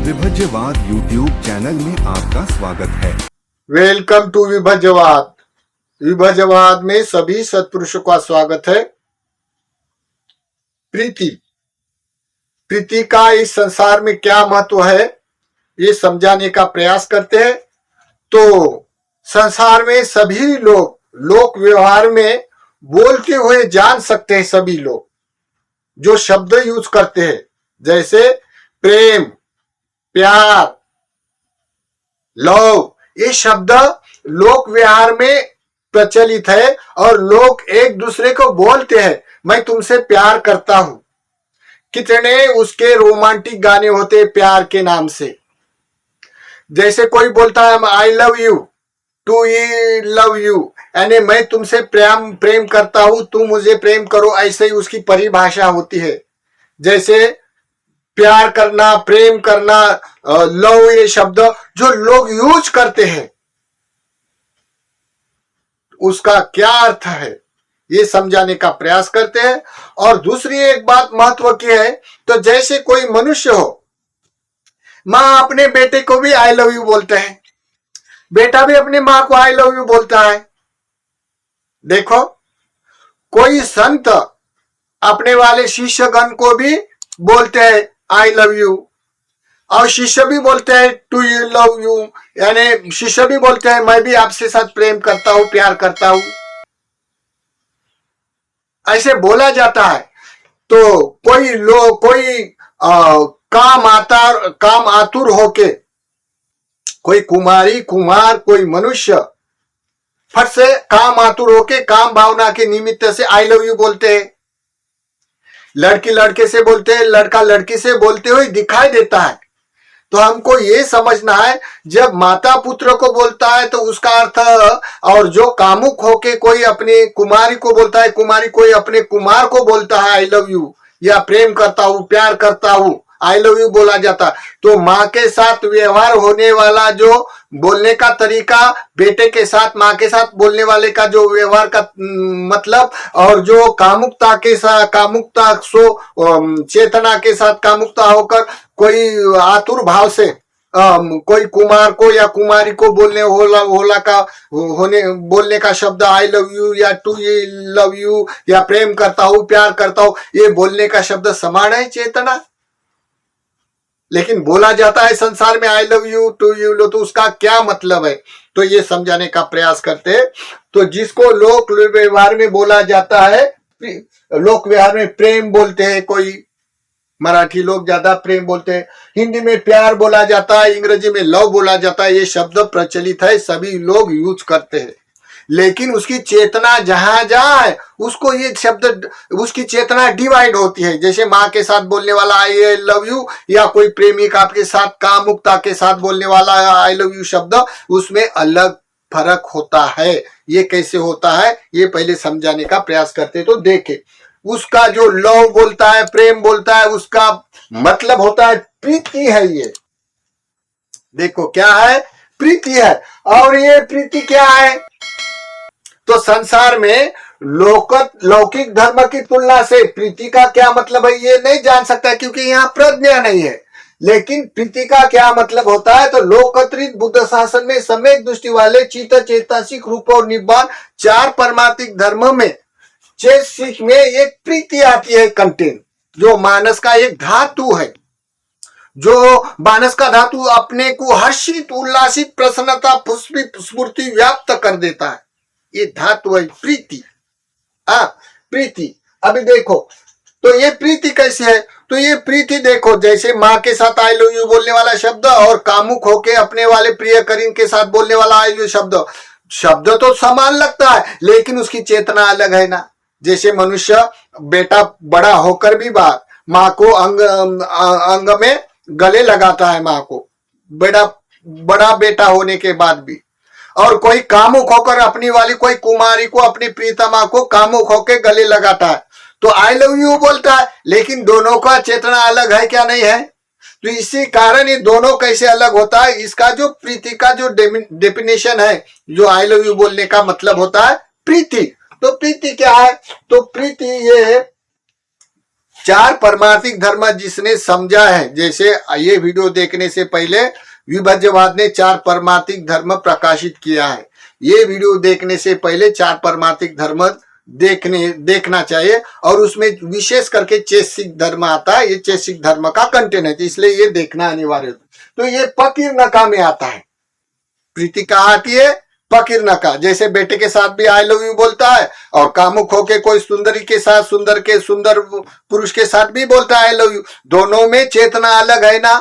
विभज्यवाद YouTube channel में आपका स्वागत है। Welcome to विभज्यवाद। विभज्यवाद में सभी सत्पुरुषों का स्वागत है। प्रीति का इस संसार में क्या महत्व है, ये समझाने का प्रयास करते हैं। तो संसार में सभी लोग लोक व्यवहार में बोलते हुए जान सकते हैं। सभी लोग जो शब्द यूज करते हैं, जैसे प्रेम, प्यार, लव, ये शब्द लोक व्यवहार में प्रचलित है और लोग एक दूसरे को बोलते हैं, मैं तुमसे प्यार करता हूं। कितने उसके रोमांटिक गाने होते हैं प्यार के नाम से। जैसे कोई बोलता है I love you, too love you, यानी मैं तुमसे प्रेम करता हूं, तुम मुझे प्रेम करो, ऐसे ही उसकी परिभाषा होती है। जैसे प्यार करना, प्रेम करना, लव, ये शब्द जो लोग यूज करते हैं, उसका क्या अर्थ है ये समझाने का प्रयास करते हैं। और दूसरी एक बात महत्व की है, तो जैसे कोई मनुष्य हो, माँ अपने बेटे को भी आई लव यू बोलते हैं, बेटा भी अपनी माँ को आई लव यू बोलता है। देखो, कोई संत अपने वाले शिष्यगण को भी बोलते हैं आई लव यू, और शिष्य भी बोलते हैं टू यू लव यू, यानी शिष्य भी बोलते हैं मैं भी आपसे साथ प्रेम करता हूं, प्यार करता हूं, ऐसे बोला जाता है। तो कोई काम आतुर होके, कोई कुमारी, कुमार, कोई मनुष्य फट से काम आतुर होके काम भावना के निमित्त से आई लव यू बोलते हैं। लड़की लड़के से बोलते हैं, लड़का लड़की से बोलते हुए दिखाई देता है। तो हमको ये समझना है, जब माता पुत्र को बोलता है तो उसका अर्थ, और जो कामुक होके कोई अपनी कुमारी को बोलता है, कुमारी कोई अपने कुमार को बोलता है आई लव यू, या प्रेम करता हूं, प्यार करता हूं, आई लव यू बोला जाता। तो माँ के साथ व्यवहार होने वाला जो बोलने का तरीका, बेटे के साथ माँ के साथ बोलने वाले का जो व्यवहार का मतलब, और जो कामुकता के साथ, कामुकता चेतना के साथ कामुकता होकर कोई आतुर भाव से कोई कुमार को या कुमारी को बोलने का शब्द आई लव यू या टू लव यू या प्रेम करता हूं, प्यार करता हूं, ये बोलने का शब्द समान है चेतना। लेकिन बोला जाता है संसार में आई लव यू, टू यू लो, तो उसका क्या मतलब है, तो ये समझाने का प्रयास करते हैं। तो जिसको लोक व्यवहार में बोला जाता है, लोक व्यवहार में प्रेम बोलते हैं, कोई मराठी लोग ज्यादा प्रेम बोलते हैं, हिंदी में प्यार बोला जाता है, अंग्रेजी में लव बोला जाता है, ये शब्द प्रचलित है, सभी लोग यूज करते हैं। लेकिन उसकी चेतना जहां जहां है, उसको ये शब्द, उसकी चेतना डिवाइड होती है। जैसे माँ के साथ बोलने वाला आई लव यू, या कोई प्रेमिका के साथ, कामुकता के साथ बोलने वाला आई लव यू शब्द, उसमें अलग फर्क होता है। ये कैसे होता है ये पहले समझाने का प्रयास करते। तो देखे, उसका जो लव बोलता है, प्रेम बोलता है, उसका मतलब होता है प्रीति है। ये देखो क्या है, प्रीति है। और ये प्रीति क्या है, तो संसार में लौकिक धर्म की तुलना से प्रीति का क्या मतलब है ये नहीं जान सकता, क्योंकि यहाँ प्रज्ञा नहीं है। लेकिन प्रीति का क्या मतलब होता है, तो लोकत्रित बुद्ध शासन में सम्यक दृष्टि वाले चित्त, चेतसिक, रूप और निब्बान, चार परमार्थिक धर्म में चेतसिक में एक प्रीति आती है कंटेन, जो मानस का एक धातु है। जो मानस का धातु अपने को हर्षित, उल्लासित, प्रसन्नता, स्फूर्ति व्याप्त कर देता है, ये धातु है प्रीति। प्रीति। अभी देखो, तो ये प्रीति कैसे है, तो ये प्रीति देखो, जैसे माँ के साथ आई लव यू बोलने वाला शब्द, और कामुक होके अपने वाले प्रिय करीन के साथ बोलने वाला आई लव यू शब्द तो समान लगता है, लेकिन उसकी चेतना अलग है ना। जैसे मनुष्य बेटा बड़ा होकर भी माँ को अंग में गले लगाता है, माँ को बड़ा बेटा होने के बाद भी। और कोई कामुक होकर अपनी वाली कोई कुमारी को, अपनी प्रीतमा को कामुक होकर गले लगाता है, तो आई लव यू बोलता है, लेकिन दोनों का चेतना अलग है क्या, नहीं है। तो इसी कारण ये दोनों कैसे अलग होता है, इसका जो प्रीति का जो डेफिनेशन है, जो आई लव यू बोलने का मतलब होता है प्रीति। तो प्रीति क्या है, तो प्रीति ये चार परमार्थिक धर्म जिसने समझा है, जैसे ये वीडियो देखने से पहले विभज्यवाद ने चार परमार्थिक धर्म प्रकाशित किया है। ये वीडियो देखने से पहले चार परमार्थिक धर्म देखना चाहिए, और उसमें विशेष करके चैसिक धर्म आता है। ये चैसिक धर्म का कंटेंट है, इसलिए ये देखना अनिवार्य है। तो ये फकीर नका में आता है। प्रीति कहाँ आती है? फकीर नका। जैसे बेटे के साथ भी आई लव यू बोलता है, और कामुक होके कोई सुंदरी के साथ, सुंदर पुरुष के साथ भी बोलता है आई लव यू। दोनों में चेतना अलग है ना,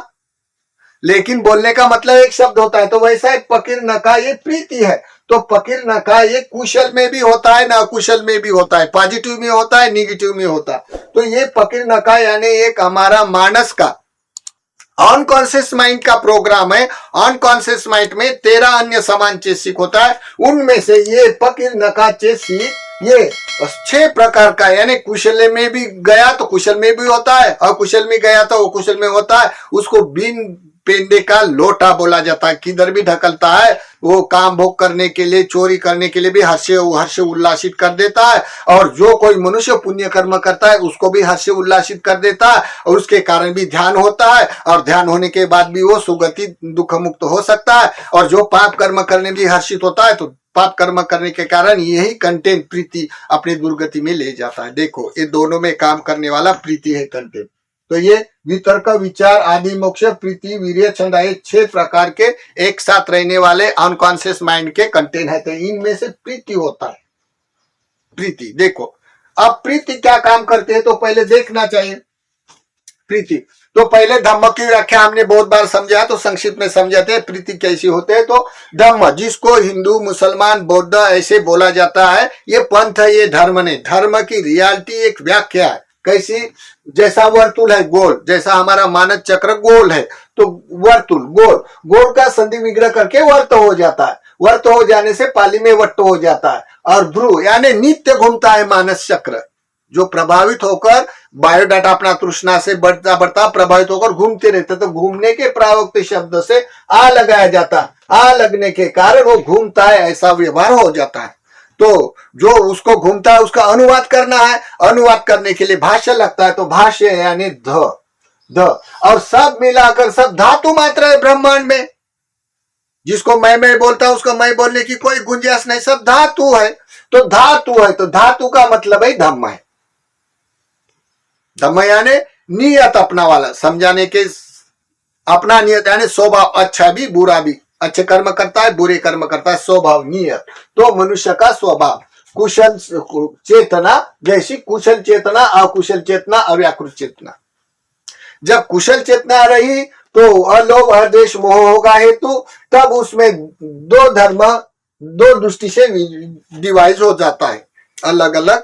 लेकिन बोलने का मतलब एक शब्द होता है। तो वैसा एक फकीर नका ये प्रीति है। तो फकीर नका ये कुशल में भी होता है, ना कुशल में भी होता है, पॉजिटिव में होता है, निगेटिव में होता है। तो ये फकीर नका यानी एक हमारा मानस का अनकॉन्शियस माइंड का प्रोग्राम है। अनकॉन्शियस माइंड में 13 अन्य समान चेसिक होता है, उनमें से ये फकीर नका चेसिक ये 6 प्रकार का, यानी कुशल में भी गया तो कुशल में भी होता है, अकुशल में गया तो अकुशल में होता है। उसको बिन पेंदे का लोटा बोला जाता है। किधर भी ढकलता है, वो काम भोग करने के लिए, चोरी करने के लिए भी हर्ष उल्लासित कर देता है, और जो कोई मनुष्य पुण्य कर्म करता है उसको भी हर्ष उल्लासित कर देता है, और उसके कारण भी ध्यान होता है, और ध्यान होने के बाद भी वो सुगति दुख मुक्त हो सकता है। और जो पाप कर्म करने भी हर्षित होता है, तो पाप कर्म करने के कारण यही कंटेंट प्रीति अपनी दुर्गति में ले जाता है। देखो, ये दोनों में काम करने वाला प्रीति है कंटेंट। तो ये वितर्क, विचार, आदि, मोक्ष, प्रीति, वीर्य, छंद, ये 6 प्रकार के एक साथ रहने वाले अनकॉन्शियस माइंड के कंटेंट है। तो इनमें से प्रीति होता है। प्रीति देखो, अब प्रीति क्या काम करते हैं तो पहले देखना चाहिए। प्रीति तो पहले धम्म की व्याख्या हमने बहुत बार समझा, तो संक्षिप्त में समझाते हैं प्रीति कैसी होते हैं। तो धम्म, जिसको हिंदू, मुसलमान, बौद्ध ऐसे बोला जाता है, ये पंथ है, ये धर्म नहीं। धर्म की रियलिटी एक व्याख्या है। कैसी? जैसा वर्तुल है गोल, जैसा हमारा मानव चक्र गोल है, तो वर्तुल गोल का संधि विग्रह करके वर्त हो जाता है। वर्त हो जाने से पाली में वट्ट हो जाता है। और ध्रुव यानी नित्य घूमता है मानस चक्र, जो प्रभावित होकर बायोडाटा अपना तृष्णा से बढ़ता प्रभावित होकर घूमते रहते। तो घूमने के प्रावोक्त शब्द से आ लगाया जाता है। आ लगने के कारण वो घूमता है, ऐसा व्यवहार हो जाता है। तो जो उसको घूमता है उसका अनुवाद करना है। अनुवाद करने के लिए भाष्य लगता है, तो भाष्य यानी ध। और सब मिलाकर सब धातु मात्र है ब्रह्मांड में। जिसको मैं बोलता हूं उसको मैं बोलने की कोई गुंजाइश नहीं, सब धातु है। तो धातु है, तो धातु का मतलब है धम्म है। धम्म यानी नियत अपना वाला, समझाने के अपना नियत यानी स्वभाव, अच्छा भी बुरा भी, अच्छे कर्म करता है, बुरे कर्म करता है, स्वभाव नियत। तो मनुष्य का स्वभाव कुशल चेतना, जैसी कुशल चेतना, अकुशल चेतना, अव्याकृत चेतना। जब कुशल चेतना रही तो अलोभ, अद्वेष, मोह होगा हेतु, तब उसमें 2 धर्म 2 दृष्टि से डिवाइड हो जाता है, अलग अलग।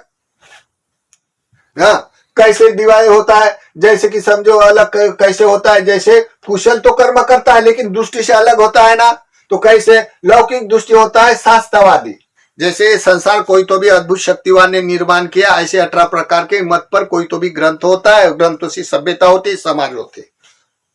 हाँ, कैसे डिवाइड होता है? जैसे कि समझो अलग कैसे होता है, जैसे कुशल तो कर्म करता है लेकिन दृष्टि से अलग होता है ना। तो कैसे? लौकिक दृष्टि होता है शास्त्रवादी, जैसे संसार कोई तो भी अद्भुत शक्तिवान ने निर्माण किया, ऐसे 18 प्रकार के मत पर कोई तो भी ग्रंथ होता है, ग्रंथों से सभ्यता होती है, समाज होते।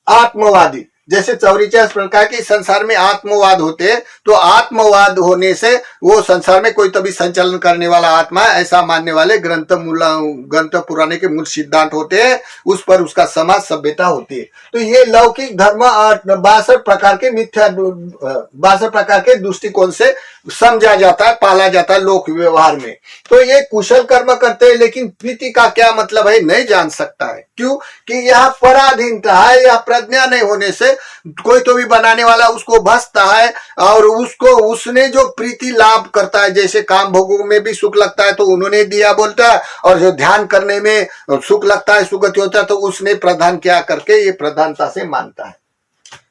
आत्मवादी, जैसे 44 प्रकार के संसार में आत्मवाद होते हैं, तो आत्मवाद होने से वो संसार में कोई तभी संचालन करने वाला आत्मा है, ऐसा मानने वाले ग्रंथ पुराने के मूल सिद्धांत होते हैं, उस पर उसका समाज सभ्यता होती है। तो ये लौकिक धर्म 62 प्रकार के 62 प्रकार के दृष्टिकोण से समझा जाता है, पाला जाता है लोक व्यवहार में। तो ये कुशल कर्म करते हैं, लेकिन प्रीति का क्या मतलब है नहीं जान सकता है। क्यों? कि यह पराधीनता है, यह प्रज्ञा नहीं होने से कोई तो भी बनाने वाला उसको भसता है, और उसने जो प्रीति लाभ करता है, जैसे काम भोगों में भी सुख लगता है तो उन्होंने दिया बोलता है, और जो ध्यान करने में सुख लगता है, सुगति होता है, तो उसने प्रधान क्या करके ये प्रधानता से मानता है।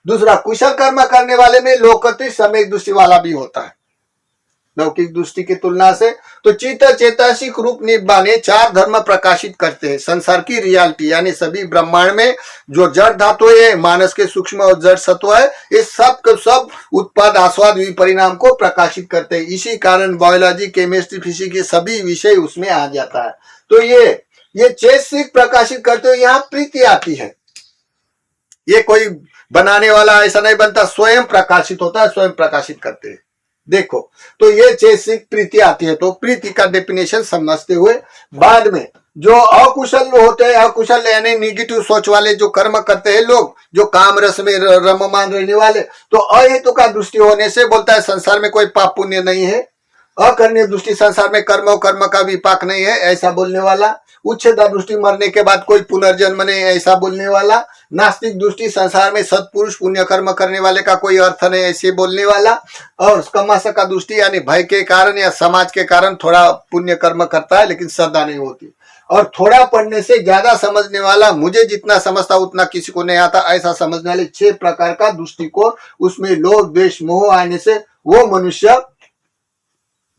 दूसरा, कुशल कर्म करने वाले में लोकति समय दृष्टि वाला भी होता है लौकिक दृष्टि की तुलना से। तो चित्त चैतसिक रूप निभाने 4 धर्म प्रकाशित करते हैं। संसार की रियलिटी यानी सभी ब्रह्मांड में जो जड़ धातु है, मानस के सूक्ष्म और जड़ सत्व है, ये सब उत्पाद, आस्वाद, विपरिणाम को प्रकाशित करते हैं। इसी कारण बायोलॉजी, केमिस्ट्री, फिजिक्स के सभी विषय उसमें आ जाता है। तो ये चैतसिक प्रकाशित करते हुए यहाँ प्रीति आती है। ये कोई बनाने वाला ऐसा नहीं बनता, स्वयं प्रकाशित होता है, स्वयं प्रकाशित करते हैं। देखो, तो ये चैतसिक प्रीति आती है। तो प्रीति का डेफिनेशन समझते हुए बाद में जो अकुशल होते हैं, अकुशल यानी निगेटिव सोच वाले जो कर्म करते हैं लोग, जो काम रस में रममान रहने वाले, तो अहेतु का दृष्टि होने से बोलता है संसार में कोई पाप पुण्य नहीं है, अकर्णीय दृष्टि संसार में कर्म कर्म का विपाक नहीं है ऐसा बोलने वाला, उच्छेद दृष्टि मरने के बाद कोई पुनर्जन्म नहीं ऐसा बोलने वाला, नास्तिक दृष्टि संसार में सत्पुरुष पुण्य कर्म करने वाले का कोई अर्थ नहीं ऐसे बोलने वाला, और कमाशा का दृष्टि यानी भय के कारण या समाज के कारण थोड़ा पुण्य कर्म करता है लेकिन श्रद्धा नहीं होती, और थोड़ा पढ़ने से ज्यादा समझने वाला, मुझे जितना समझता उतना किसी को नहीं आता ऐसा समझने वाले 6 प्रकार का दृष्टिकोण, उसमें लोभ द्वेष मोह आने से वो मनुष्य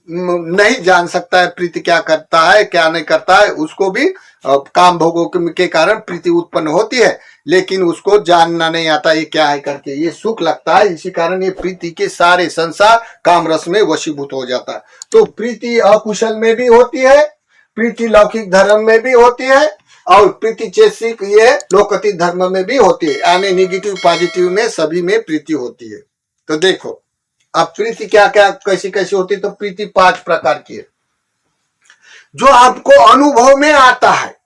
नहीं जान सकता है प्रीति क्या करता है क्या नहीं करता है, उसको भी काम भोगों के कारण प्रीति उत्पन्न होती है लेकिन उसको जानना नहीं आता ये क्या है करके, ये सुख लगता है, इसी कारण ये प्रीति के सारे संसार काम रस में वशीभूत हो जाता है। तो प्रीति अकुशल में भी होती है, प्रीति लौकिक धर्म में भी होती है, और प्रीति चैतसिक ये लोकतीत धर्म में भी होती है, यानी निगेटिव पॉजिटिव में सभी में प्रीति होती है। तो देखो अब प्रीति क्या क्या कैसी कैसी होती है, तो प्रीति 5 प्रकार की है जो आपको अनुभव में आता है,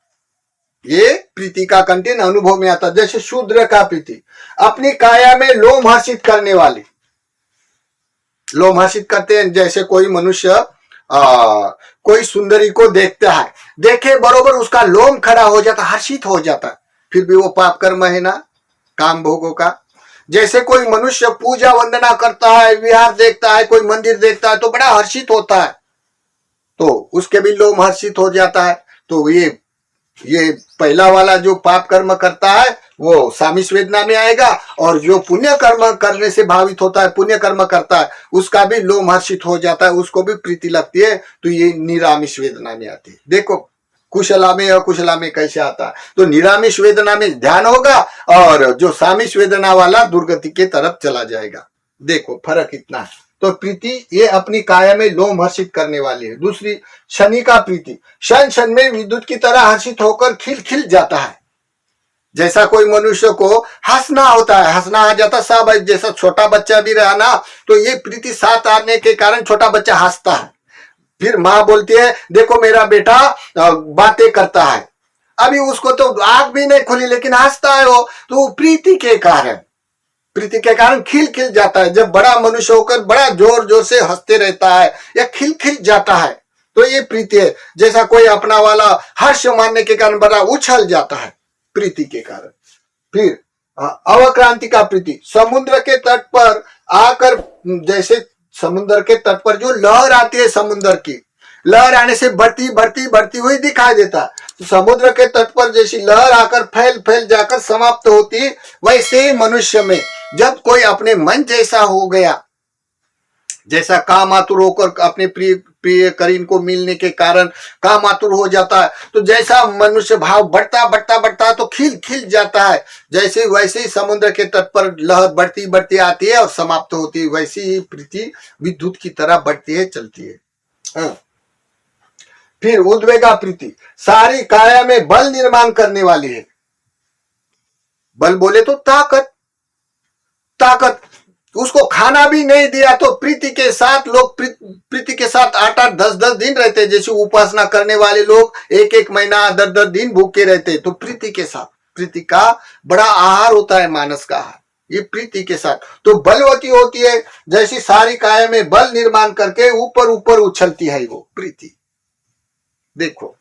ये प्रीति का कंटेंट अनुभव में आता है। जैसे शूद्र का प्रीति अपनी काया में लोम हर्षित करने वाली, लोम हर्षित करते हैं, जैसे कोई मनुष्य कोई सुंदरी को देखता है, देखे बरोबर उसका लोम खड़ा हो जाता, हर्षित हो जाता, फिर भी वो पाप कर्म है ना काम भोगों का। जैसे कोई मनुष्य पूजा वंदना करता है, विहार देखता है, कोई मंदिर देखता है तो बड़ा हर्षित होता है, तो उसके भी लोम हर्षित हो जाता है। तो ये पहला वाला जो पाप कर्म करता है वो सामिष वेदना में आएगा, और जो पुण्य कर्म करने से भावित होता है, पुण्य कर्म करता है, उसका भी लोम हर्षित हो जाता है, उसको भी प्रीति लगती है, तो ये निरामिष वेदना में आती है। देखो कुशला में अकुशला में कैसे आता है, तो निरामिष वेदना में ध्यान होगा और जो सामिष वेदना वाला दुर्गति के तरफ चला जाएगा। देखो फर्क इतना है। तो प्रीति ये अपनी काया में लोम हर्षित करने वाली है। दूसरी शनि का प्रीति, क्षण क्षण में विद्युत की तरह हर्षित होकर खिल खिल जाता है। जैसा कोई मनुष्य को हंसना होता है, हंसना आ जाता सब, जैसा छोटा बच्चा भी रहा ना, तो ये प्रीति साथ आने के कारण छोटा बच्चा हंसता है, फिर माँ बोलती है देखो मेरा बेटा बातें करता है, अभी उसको तो आंख भी नहीं खुली लेकिन हंसता है वो, तो प्रीति के कारण, प्रीति के कारण खिल खिल जाता है। जब बड़ा मनुष्य होकर बड़ा जोर जोर से हंसते रहता है या खिल खिल जाता है तो ये प्रीति है। जैसा कोई अपना वाला हर्ष मानने के कारण बड़ा उछल जाता है प्रीति के कारण। फिर अवक्रांति का प्रीति, समुद्र के तट पर आकर, जैसे समुद्र के तट पर जो लहर आती है, समुद्र की लहर आने से बढ़ती बढ़ती बढ़ती हुई दिखाई देता है, तो समुद्र के तट पर जैसी लहर आकर फैल फैल जाकर समाप्त होती, वैसे मनुष्य में जब कोई अपने मन जैसा हो गया, जैसा काम आतुर होकर अपने प्रिय करीन को मिलने के कारण काम आतुर हो जाता है, तो जैसा मनुष्य भाव बढ़ता बढ़ता बढ़ता है तो खिल खिल जाता है, जैसे वैसे ही समुद्र के तट पर लहर बढ़ती बढ़ती आती है और समाप्त होती है, वैसे ही प्रीति विद्युत की तरह बढ़ती है चलती है। हाँ। फिर उद्वेगा प्रीति, सारी काया में बल निर्माण करने वाली है। बल बोले तो ताकत, ताकत उसको खाना भी नहीं दिया तो प्रीति के साथ लोग प्रीति के साथ 8-8 10-10 दिन रहते, जैसे उपासना करने वाले लोग 1-1 महीना 10-10 दिन भूखे रहते, तो प्रीति के साथ, प्रीति का बड़ा आहार होता है मानस का आहार, ये प्रीति के साथ तो बलवती होती है, जैसी सारी काया में बल निर्माण करके ऊपर ऊपर उछलती है वो प्रीति। देखो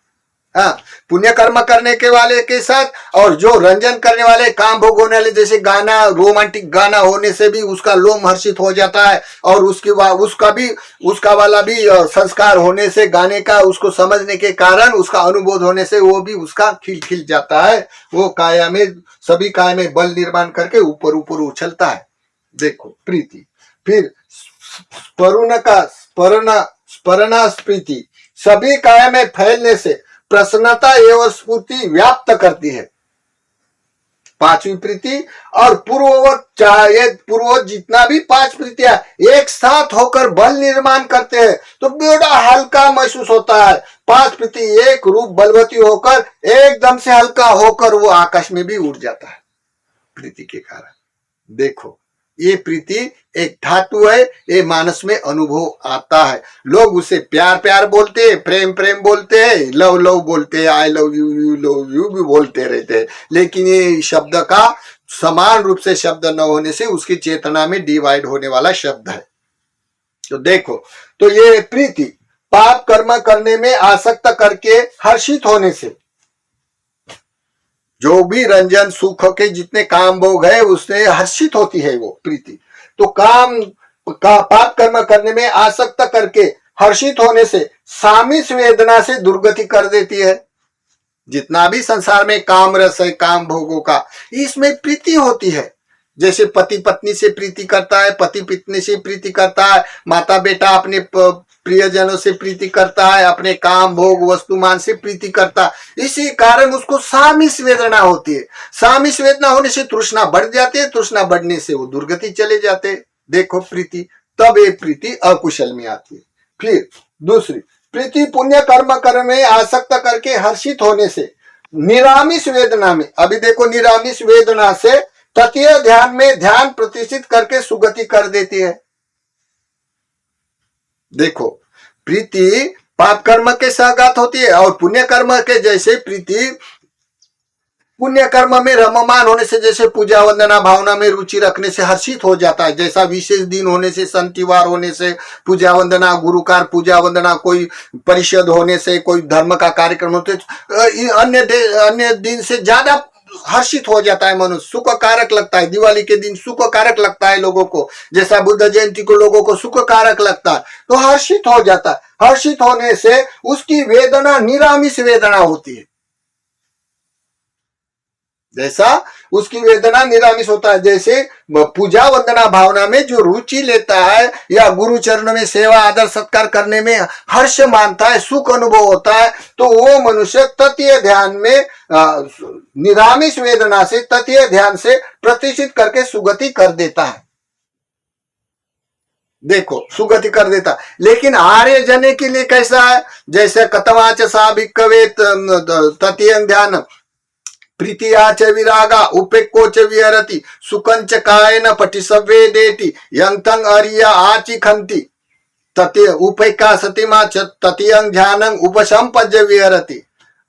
हाँ, पुण्य कर्म करने के वाले के साथ और जो रंजन करने वाले काम भोग होने वाले, जैसे गाना रोमांटिक गाना होने से भी उसका लोम हर्षित हो जाता है, और उसका वाला भी संस्कार होने से गाने का उसको समझने के कारण उसका अनुभव होने से वो भी उसका खिल खिल जाता है, वो काया में सभी काया में बल निर्माण करके ऊपर ऊपर उछलता है। देखो प्रीति। फिर स्परना प्रीति, सभी काया में फैलने से प्रसन्नता एवं स्फूर्ति व्याप्त करती है। 5वीं प्रीति, और पूर्ववत जितना भी 5 प्रीतियां एक साथ होकर बल निर्माण करते हैं तो बड़ा हल्का महसूस होता है। 5 प्रीति एक रूप बलवती होकर एकदम से हल्का होकर वो आकाश में भी उड़ जाता है प्रीति के कारण। देखो ये प्रीति एक धातु है, ये मानस में अनुभव आता है। लोग उसे प्यार प्यार बोलते हैं, प्रेम प्रेम बोलते हैं, लव लव बोलते हैं, आई love you you love you भी बोलते रहते हैं, लेकिन ये शब्द का समान रूप से शब्द न होने से उसकी चेतना में डिवाइड होने वाला शब्द है। तो देखो, तो ये प्रीति पाप कर्म करने में आसक्त करके हर्षित होने से, जो भी रंजन सुख के जितने काम भोग है उससे हर्षित होती है वो प्रीति। तो काम का पाप कर्म करने में आसक्त करके हर्षित होने से सामिस वेदना से दुर्गति कर देती है। जितना भी संसार में काम रस है, काम भोगों का, इसमें प्रीति होती है। जैसे पति पत्नी से प्रीति करता है, पति पत्नी से प्रीति करता है, माता बेटा अपने प्रियजनों से प्रीति करता है, अपने काम भोग वस्तुमान से प्रीति करता है। इसी कारण उसको सामिस वेदना होती है। सामिस वेदना होने से तृष्णा बढ़ जाती है, तृष्णा बढ़ने से वो दुर्गति चले जाते हैं। देखो प्रीति, तब एक प्रीति अकुशल में आती है। फिर दूसरी प्रीति पुण्य कर्म कर्म में आसक्त करके हर्षित होने से निरामिष वेदना में, अभी देखो निरामिष वेदना से ततीय ध्यान में ध्यान प्रतिष्ठित करके सुगति कर देती है। देखो प्रीति पाप कर्म के साथ होती है और पुण्य कर्म के जैसे प्रीति पुण्य कर्म में रममान होने से, जैसे पूजा वंदना भावना में रुचि रखने से हर्षित हो जाता है। जैसा विशेष दिन होने से, संतिवार होने से, पूजा वंदना गुरुकार पूजा वंदना, कोई परिषद होने से, कोई धर्म का कार्यक्रम होते, अन्य दिन से ज्यादा हर्षित हो जाता है मनुष्य, सुख कारक लगता है। दिवाली के दिन सुख कारक लगता है लोगों को, जैसा बुद्ध जयंती को लोगों को सुख कारक लगता है, तो हर्षित हो जाता है। हर्षित होने से उसकी वेदना निरामिष वेदना होती है। जैसा उसकी वेदना निरामिष होता है, जैसे पूजा वंदना भावना में जो रुचि लेता है या गुरु चरण में सेवा आदर सत्कार करने में हर्ष मानता है, सुख अनुभव होता है, तो वो मनुष्य ततीय ध्यान में निरामिष वेदना से ततीय ध्यान से प्रतिष्ठित करके सुगति कर देता है। देखो सुगति कर देता। लेकिन आर्य जने के लिए कैसा है, जैसे कतवाच साभिकवे ततीय ध्यान प्रीतिया च विरागा उपेक्षो च विहरति सुकंच कायन पटिसव्ये देति यंतं अरिया आचिखन्ति ततीय उपेक्षा सतिमा च ततीयं ध्यानं उपसंपज्य विहरति।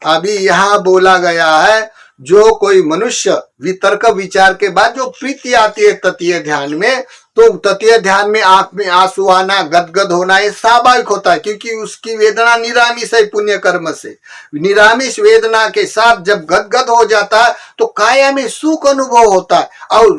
अभी यहाँ बोला गया है, जो कोई मनुष्य वितर्क विचार के बाद जो प्रीति आती है ततीय ध्यान में, तो ततीय ध्यान में आंख में आंसू आना, गदगद होना, ये स्वाभाविक होता है, क्योंकि उसकी वेदना निरामिष है पुण्य कर्म से। निरामिष वेदना के साथ जब गदगद हो जाता है तो काया में सुख अनुभव होता है, और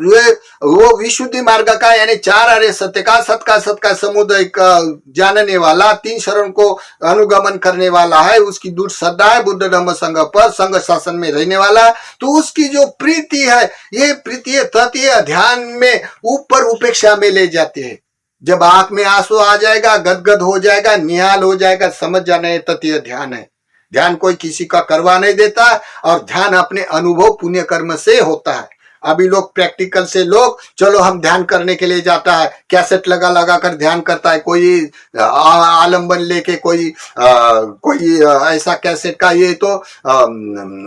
वो विशुद्धि मार्ग का यानी चार आर्य सत्य का सत का समुदाय का जानने वाला, तीन शरण को अनुगमन करने वाला है, उसकी दूर श्रद्धा है बुद्ध धम्म संघ पर, संघ शासन में रहने वाला है, तो उसकी जो प्रीति है, ये प्रीति ततीय ध्यान में ऊपर उपेक्षा में ले जाते हैं। जब आंख में आंसू आ जाएगा, गदगद हो जाएगा, निहाल हो जाएगा, समझ जाना है ततीय ध्यान है। ध्यान कोई किसी का करवा नहीं देता, और ध्यान अपने अनुभव पुण्य कर्म से होता है। अभी लोग प्रैक्टिकल से, लोग चलो हम ध्यान करने के लिए जाता है, कैसेट लगा लगा कर ध्यान करता है, कोई आलम्बन लेके, कोई ऐसा कैसेट का, ये तो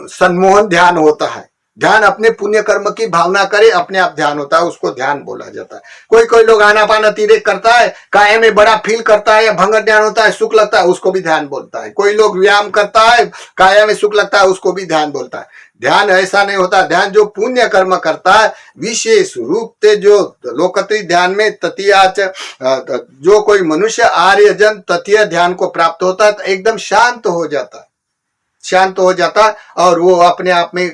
सम्मोहन ध्यान होता है। ध्यान अपने पुण्य कर्म की भावना करे, अपने आप ध्यान होता है, उसको ध्यान बोला जाता है। कोई लोग आनापान तिरेक करता है, काया में बड़ा फील करता है, या भंगर ध्यान होता है, सुख लगता है, उसको भी ध्यान बोलता है। कोई लोग व्यायाम करता है, काया में सुख लगता है, उसको भी ध्यान बोलता है। ध्यान ऐसा नहीं होता। ध्यान जो पुण्य कर्म करता है, विशेष रूप से जो लोकत्री ध्यान में ततीयाच, जो कोई मनुष्य आर्यजन ततीय ध्यान को प्राप्त होता है, तो एकदम शांत हो जाता है, शांत हो जाता है, और वो अपने आप में,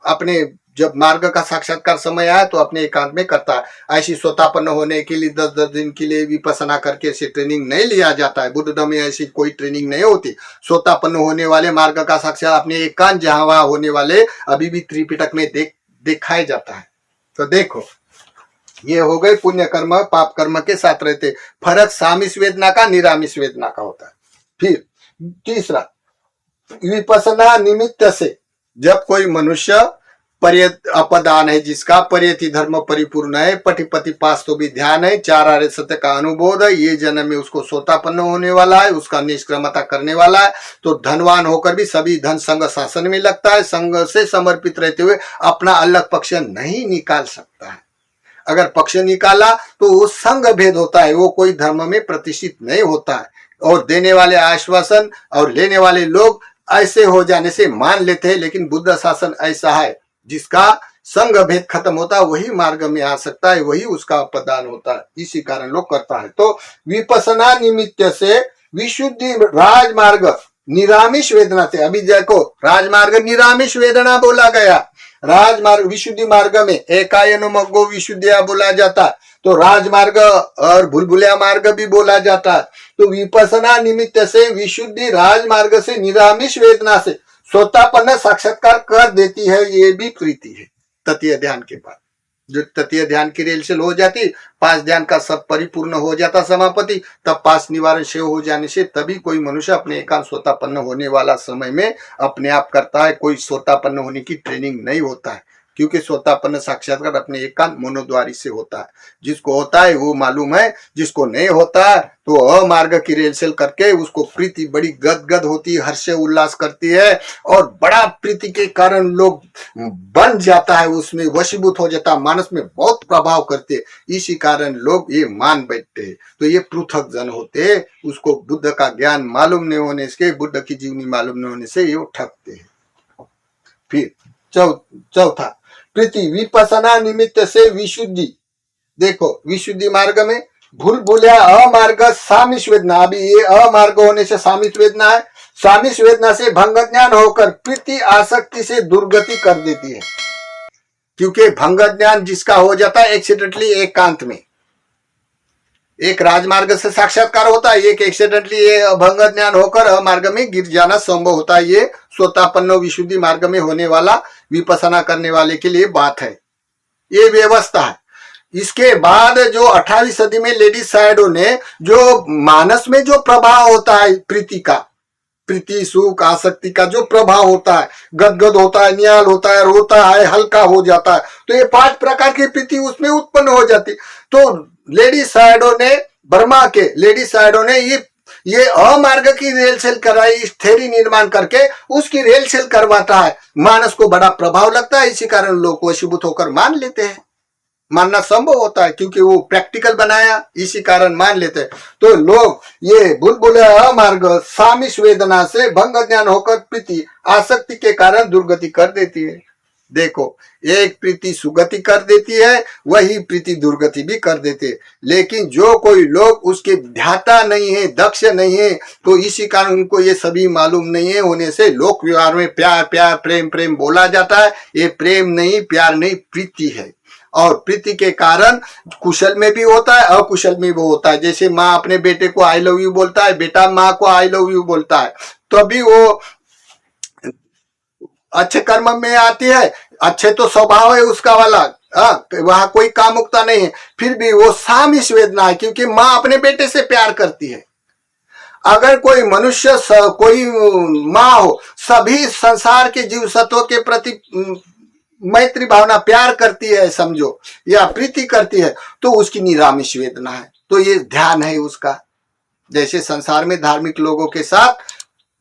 अपने जब मार्ग का साक्षात्कार समय आया तो अपने एकांत में करता है। ऐसी स्वतापन्न होने के लिए 10-10 दिन के लिए विपස්සना करके ऐसी ट्रेनिंग नहीं लिया जाता है। बुद्ध धर्म में ऐसी कोई ट्रेनिंग नहीं होती। स्वतापन्न होने वाले मार्ग का साक्षात अपने एकांत जहां वहां होने वाले अभी भी त्रिपिटक में दिखाया जाता है। तो देखो, ये हो गए पुण्य कर्म पाप कर्म के साथ रहते। फर्क सामिस वेदना का निरामिष वेदना का होता है। फिर तीसरा, विपස්සना निमित्त से, जब कोई मनुष्य पर्यत अपदान है, जिसका पर्यति धर्म परिपूर्ण है, पटिपति पास तो भी ध्यान है, चार आर्य सत्य का अनुभव है, ये जन्म में उसको सोतापन्न होने वाला है, उसका निष्क्रमता करने वाला है, तो धनवान होकर भी सभी धन संघ शासन में लगता है, संघ से समर्पित रहते हुए अपना अलग पक्ष नहीं निकाल सकता है। अगर पक्ष निकाला तो वो संघ भेद होता है, वो कोई धर्म में प्रतिष्ठित नहीं होता है। और देने वाले आश्वासन और लेने वाले लोग ऐसे हो जाने से मान लेते हैं, लेकिन बुद्ध शासन ऐसा है जिसका संघ भेद खत्म होता है, वही मार्ग में आ सकता है, वही उसका अपदान होता है, इसी कारण लोग करता है। तो विपसना निमित्त से विशुद्धि राजमार्ग निरामिष वेदना से, अभी देखो राजमार्ग निरामिष वेदना बोला गया, राजमार्ग विशुद्धि मार्ग में एकायनो मग्गो विशुद्धिया बोला जाता, तो राजमार्ग और भूलभुलैया मार्ग भी बोला जाता है। तो विपसना निमित्त से विशुद्धि राजमार्ग से निरामिष वेदना से स्वतःपन्न साक्षात्कार कर देती है, ये भी प्रीति है। ततीय ध्यान के बाद जो ततीय ध्यान की रेलसेल हो जाती, 5 ध्यान का सब परिपूर्ण हो जाता समापति, तब 5 निवारण शेव हो जाने से तभी कोई मनुष्य अपने एकांत स्वतःपन्न होने वाला समय में अपने आप करता है। कोई स्वतःपन्न होने की ट्रेनिंग नहीं होता है, क्योंकि स्वतःपन्न साक्षात्कार अपने एकांत मनोद्वारी से होता है। जिसको होता है वो मालूम है, जिसको नहीं होता है तो अमार्ग की रेलसेल करके उसको प्रीति बड़ी गदगद होती है, हर्ष उल्लास करती है, और बड़ा प्रीति के कारण लोग बन जाता है, उसमें वशीभूत हो जाता है, मानस में बहुत प्रभाव करते, इसी कारण लोग ये मान बैठते हैं। तो ये पृथक जन होते हैं, उसको बुद्ध का ज्ञान मालूम नहीं होने से, बुद्ध की जीवनी मालूम नहीं होने से ये ठगते हैं। फिर चौथा प्रीति विपसना निमित्त से विशुद्धि, देखो विशुद्धि मार्ग में भूलभुलैया अमार्ग सामिष वेदना, अभी ये अमार्ग होने से सामिष वेदना है, सामिष वेदना से भंग ज्ञान होकर प्रीति आसक्ति से दुर्गति कर देती है। क्योंकि भंग ज्ञान जिसका हो जाता है एक्सीडेंटली एकांत में, एक राजमार्ग से साक्षात्कार होता है, एक एक्सीडेंटली ये भंग ज्ञान होकर अमार्ग में गिर जाना संभव होता है। ये स्वतःपन्न विशुद्धि मार्ग में होने वाला विपसना करने वाले के लिए बात है, ये व्यवस्था है। इसके बाद जो 18वीं सदी में लेडी साइडो ने जो मानस में जो प्रभाव होता है प्रीति का, प्रीति सुख आसक्ति का जो प्रभाव होता है, गदगद होता है, नियाल होता है, रोता है, हल्का हो जाता है, तो ये 5 प्रकार की प्रीति उसमें उत्पन्न हो जाती। तो लेडी साइडो ने बर्मा के लेडी साइडो ने ये अमार्ग की रेलसेल कराई, इस थेरी निर्माण करके उसकी रेलसेल करवाता है, मानस को बड़ा प्रभाव लगता है, इसी कारण लोग वशीभूत होकर मान लेते हैं। मानना संभव होता है क्योंकि वो प्रैक्टिकल बनाया, इसी कारण मान लेते हैं। तो लोग ये भूलभुलैया मार्ग सामिष वेदना से भंग ज्ञान होकर प्रीति आसक्ति के कारण दुर्गति कर देती है। देखो एक प्रीति सुगति कर देती है, वही प्रीति दुर्गति भी कर देते है। लेकिन जो कोई लोग उसके ध्याता नहीं है, दक्ष नहीं है, तो इसी कारण उनको ये सभी मालूम नहीं है होने से लोक व्यवहार में प्यार प्यार प्रेम प्रेम बोला जाता है। ये प्रेम नहीं, प्यार नहीं, प्रीति है। और प्रीति के कारण कुशल में भी होता है, अकुशल में भी होता है। जैसे माँ अपने बेटे को आई लव यू बोलता है, बेटा माँ को आई लव यू बोलता है, तभी वो अच्छे कर्म में आती है, अच्छे तो स्वभाव है उसका वाला, वहां कोई कामुकता नहीं है, फिर भी वो सामिष वेदना है क्योंकि माँ अपने बेटे से प्यार करती है। अगर कोई मनुष्य कोई माँ हो, सभी संसार के जीव सत्वों के प्रति मैत्री भावना प्यार करती है समझो, या प्रीति करती है, तो उसकी निरामिष वेदना है। तो ये ध्यान है उसका। जैसे संसार में धार्मिक लोगों के साथ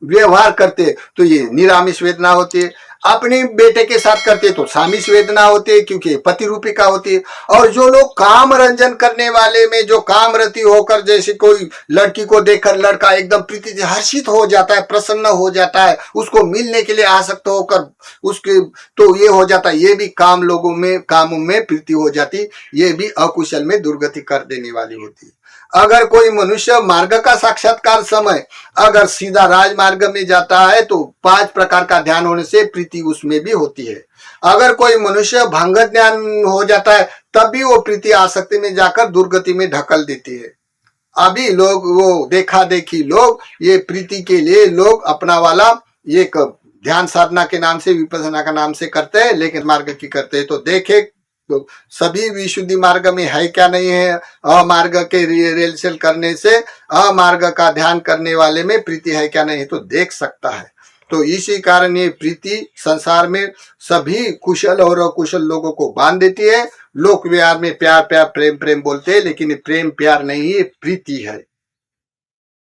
व्यवहार करते तो ये निरामिष वेदना होती है, अपने बेटे के साथ करते तो सामिष वेदना होती है क्योंकि पति रूपिका होती है। और जो लोग काम रंजन करने वाले में जो कामरति होकर, जैसे कोई लड़की को देखकर लड़का एकदम प्रीति से हर्षित हो जाता है, प्रसन्न हो जाता है, उसको मिलने के लिए आसक्त होकर उसके तो ये हो जाता है, ये भी काम लोगों में कामों में प्रीति हो जाती, ये भी अकुशल में दुर्गति कर देने वाली होती है। अगर कोई मनुष्य मार्ग का साक्षात्कार समय अगर सीधा राजमार्ग में जाता है तो 5 प्रकार का ध्यान होने से प्रीति उसमें भी होती है। अगर कोई मनुष्य भंग ज्ञान हो जाता है तब भी वो प्रीति आसक्ति में जाकर दुर्गति में ढकल देती है। अभी लोग वो देखा देखी लोग ये प्रीति के लिए लोग अपना वाला ये ध्यान साधना के नाम से विपसना का नाम से करते हैं, लेकिन मार्ग की करते हैं। तो देखे तो सभी विशुद्धि मार्ग में है क्या नहीं है। अमार्ग के रेलसेल करने से अमार्ग का ध्यान करने वाले में प्रीति है क्या नहीं तो देख सकता है। तो इसी कारण ये प्रीति संसार में सभी कुशल और अकुशल लोगों को बांध देती है। लोक व्यवहार में प्यार प्यार प्रेम प्रेम बोलते हैं, लेकिन प्रेम प्यार नहीं है, प्रीति है।